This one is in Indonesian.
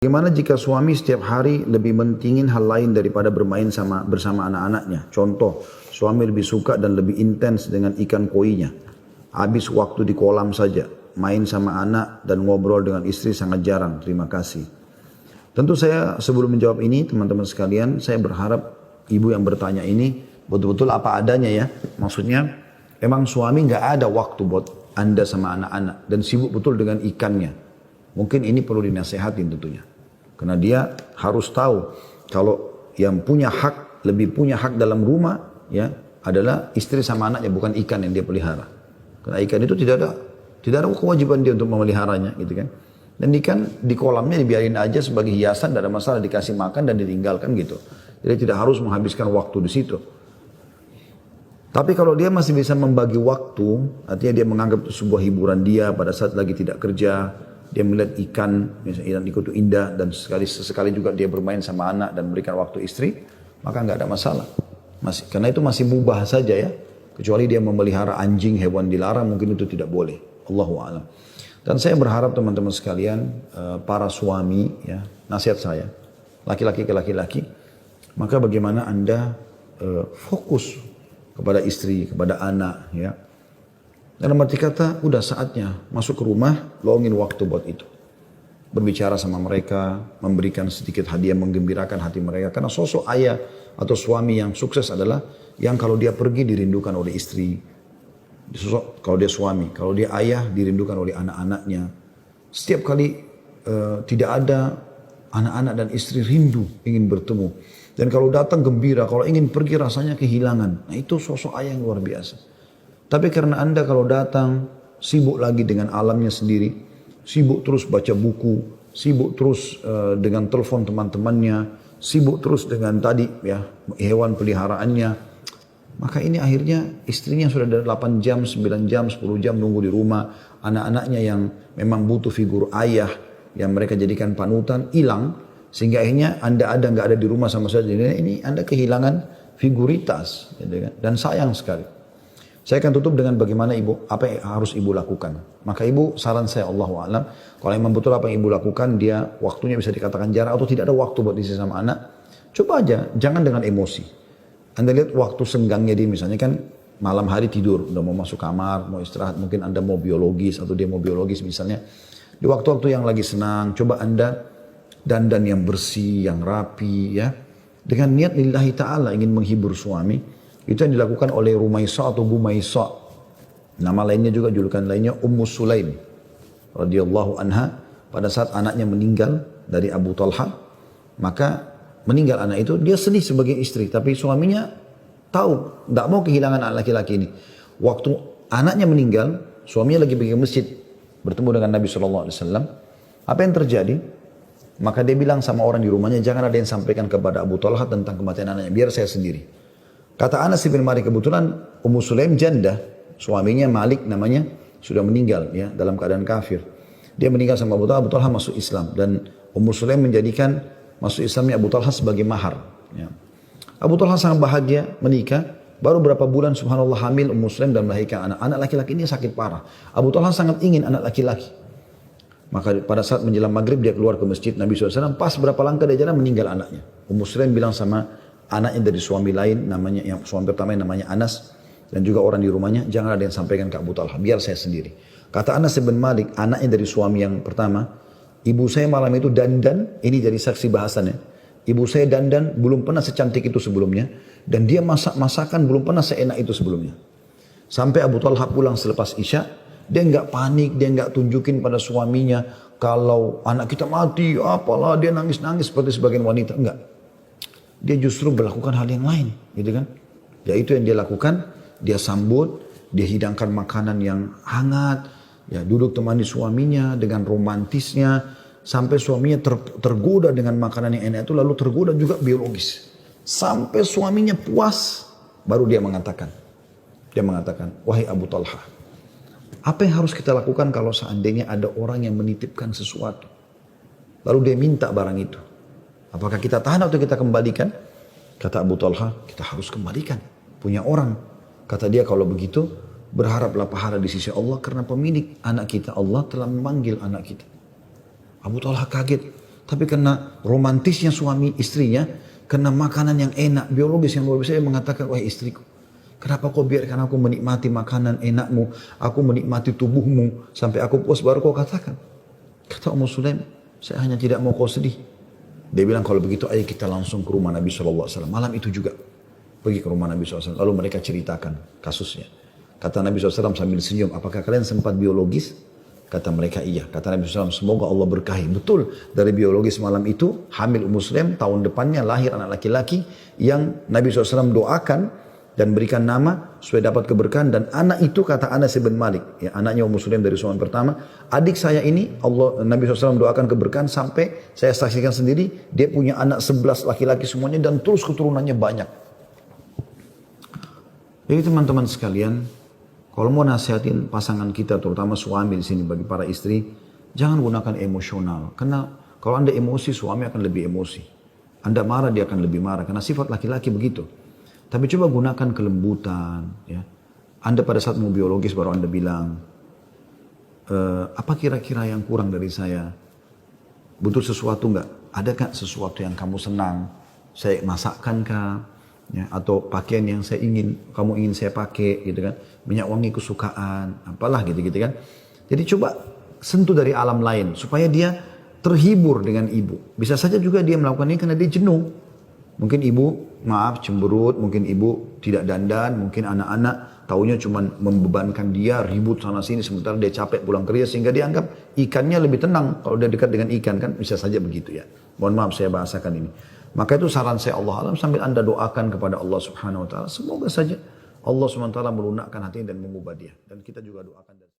Bagaimana jika suami setiap hari lebih mentingin hal lain daripada bermain bersama anak-anaknya? Contoh, suami lebih suka dan lebih intens dengan ikan koinya. Habis waktu di kolam saja, main sama anak dan ngobrol dengan istri sangat jarang. Terima kasih. Tentu saya sebelum menjawab ini, teman-teman sekalian, saya berharap ibu yang bertanya ini betul-betul apa adanya ya. Maksudnya, emang suami nggak ada waktu buat Anda sama anak-anak dan sibuk betul dengan ikannya. Mungkin ini perlu dinasehatin tentunya. Karena dia harus tahu kalau yang punya hak, lebih punya hak dalam rumah ya adalah istri sama anaknya, bukan ikan yang dia pelihara. Karena ikan itu tidak ada kewajiban dia untuk memeliharanya gitu kan. Dan ikan di kolamnya dibiarin aja sebagai hiasan, tidak ada masalah, dikasih makan dan ditinggalkan gitu. Jadi tidak harus menghabiskan waktu di situ. Tapi kalau dia masih bisa membagi waktu, artinya dia menganggap itu sebuah hiburan dia pada saat lagi tidak kerja, dia melihat ikan, misalnya ikan itu indah dan sesekali juga dia bermain sama anak dan memberikan waktu istri, maka nggak ada masalah. Karena itu masih mubah saja ya. Kecuali dia memelihara anjing, hewan dilarang, mungkin itu tidak boleh. Allahu a'lam. Dan saya berharap teman-teman sekalian, para suami, ya, nasihat saya, laki-laki ke laki-laki, maka bagaimana Anda fokus kepada istri, kepada anak, ya. Dalam arti kata, udah saatnya masuk ke rumah, luangin waktu buat itu. Berbicara sama mereka, memberikan sedikit hadiah, menggembirakan hati mereka. Karena sosok ayah atau suami yang sukses adalah yang kalau dia pergi dirindukan oleh istri. Kalau dia suami, kalau dia ayah dirindukan oleh anak-anaknya. Setiap kali tidak ada anak-anak dan istri rindu ingin bertemu. Dan kalau datang gembira, kalau ingin pergi rasanya kehilangan. Nah itu sosok ayah yang luar biasa. Tapi karena Anda kalau datang sibuk lagi dengan alamnya sendiri, sibuk terus baca buku, sibuk terus dengan telepon teman-temannya, sibuk terus dengan tadi ya hewan peliharaannya, maka ini akhirnya istrinya sudah ada 8 jam, 9 jam, 10 jam nunggu di rumah, anak-anaknya yang memang butuh figur ayah yang mereka jadikan panutan hilang, sehingga akhirnya Anda nggak ada di rumah sama saja. Ini Anda kehilangan figuritas, gitu kan? Dan sayang sekali. Saya akan tutup dengan bagaimana apa yang harus ibu lakukan. Maka ibu, saran saya Allahu a'lam, kalau memang betul apa yang ibu lakukan, dia waktunya bisa dikatakan jarang atau tidak ada waktu buat istri sama anak, coba aja, jangan dengan emosi. Anda lihat waktu senggangnya dia misalnya kan malam hari tidur, udah mau masuk kamar, mau istirahat, mungkin Anda mau biologis atau dia mau biologis misalnya. Di waktu-waktu yang lagi senang, coba Anda dandan yang bersih, yang rapi ya. Dengan niat lillahi ta'ala ingin menghibur suami. Itu yang dilakukan oleh Rumaisa atau Bumaisa. Nama lainnya juga, julukan lainnya Ummu Sulaim radhiyallahu anha. Pada saat anaknya meninggal dari Abu Talha, maka meninggal anak itu, dia sedih sebagai istri. Tapi suaminya tahu, tidak mau kehilangan anak laki-laki ini. Waktu anaknya meninggal, suaminya lagi pergi ke masjid, bertemu dengan Nabi SAW. Apa yang terjadi? Maka dia bilang sama orang di rumahnya, jangan ada yang sampaikan kepada Abu Talha tentang kematian anaknya, biar saya sendiri. Kata Anas bin Malik, kebetulan Ummu Sulaim janda, suaminya Malik namanya sudah meninggal ya dalam keadaan kafir. Dia meninggal sama Abu Talha, Abu Talha masuk Islam dan Ummu Sulaim menjadikan masuk Islamnya Abu Talha sebagai mahar. Ya. Abu Talha sangat bahagia menikah, baru berapa bulan subhanallah hamil Ummu Sulaim dan melahirkan anak. Anak laki-laki ini sakit parah. Abu Talha sangat ingin anak laki-laki. Maka pada saat menjelang maghrib dia keluar ke masjid Nabi SAW, pas berapa langkah dia jalan meninggal anaknya. Ummu Sulaim bilang sama anaknya dari suami lain, namanya yang suami pertama yang namanya Anas, dan juga orang di rumahnya, jangan ada yang sampaikan ke Abu Talha, biar saya sendiri. Kata Anas bin Malik, anaknya dari suami yang pertama, ibu saya malam itu dandan, ini jadi saksi bahasannya, ibu saya dandan belum pernah secantik itu sebelumnya, dan dia masak masakan belum pernah seenak itu sebelumnya. Sampai Abu Talha pulang selepas Isya, dia nggak panik, dia nggak tunjukin pada suaminya kalau anak kita mati, apalah dia nangis-nangis seperti sebagian wanita, enggak. Dia justru melakukan hal yang lain, gitu kan? Yaitu yang dia lakukan, dia sambut, dia hidangkan makanan yang hangat, ya duduk temani suaminya dengan romantisnya, sampai suaminya tergoda dengan makanan yang enak itu, lalu tergoda juga biologis. Sampai suaminya puas, baru dia mengatakan, wahai Abu Talha, apa yang harus kita lakukan kalau seandainya ada orang yang menitipkan sesuatu, lalu dia minta barang itu? Apakah kita tahan atau kita kembalikan? Kata Abu Talha, kita harus kembalikan. Punya orang. Kata dia, kalau begitu berharaplah pahala di sisi Allah karena pemilik anak kita, Allah telah memanggil anak kita. Abu Talha kaget. Tapi karena romantisnya suami istrinya, karena makanan yang enak, biologis yang luar biasa, dia mengatakan, wahai istriku, kenapa kau biarkan aku menikmati makanan enakmu, aku menikmati tubuhmu, sampai aku puas baru kau katakan. Kata Ummu Sulaim, saya hanya tidak mau kau sedih. Dia bilang, kalau begitu ayo kita langsung ke rumah Nabi SAW. Malam itu juga pergi ke rumah Nabi SAW. Lalu mereka ceritakan kasusnya. Kata Nabi SAW sambil senyum, apakah kalian sempat biologis? Kata mereka iya. Kata Nabi SAW, semoga Allah berkahi. Betul, dari biologis malam itu, hamil Ummu Sulaim, tahun depannya lahir anak laki-laki yang Nabi SAW doakan dan berikan nama supaya dapat keberkahan. Dan anak itu kata Anas bin Malik, ya, anaknya Ummu Sulaim dari suami pertama, adik saya ini Nabi SAW doakan keberkahan sampai saya saksikan sendiri, dia punya anak 11 laki-laki semuanya dan terus keturunannya banyak. Jadi teman-teman sekalian, kalau mau nasihatin pasangan kita, terutama suami di sini bagi para istri, jangan gunakan emosional. Karena kalau Anda emosi, suami akan lebih emosi. Anda marah, dia akan lebih marah. Karena sifat laki-laki begitu. Tapi coba gunakan kelembutan. Ya. Anda pada saat mau biologis baru Anda bilang, apa kira-kira yang kurang dari saya? Butuh sesuatu nggak? Adakah sesuatu yang kamu senang? Saya masakkan kah? Ya, atau pakaian yang kamu ingin saya pakai, gitu kan? Minyak wangi kesukaan, apalah gitu-gitu kan? Jadi coba sentuh dari alam lain supaya dia terhibur dengan ibu. Bisa saja juga dia melakukan ini karena dia jenuh. Mungkin ibu cemberut, mungkin ibu tidak dandan, mungkin anak-anak taunya cuma membebankan dia ribut sana sini sementara dia capek pulang kerja sehingga dia anggap ikannya lebih tenang kalau dia dekat dengan ikan, kan bisa saja begitu ya. Mohon maaf saya bahasakan ini. Maka itu saran saya, Allah alam, sambil Anda doakan kepada Allah Subhanahu wa taala, semoga saja Allah Subhanahu wa taala melunakkan hatinya dan mengubah dia, dan kita juga doakan.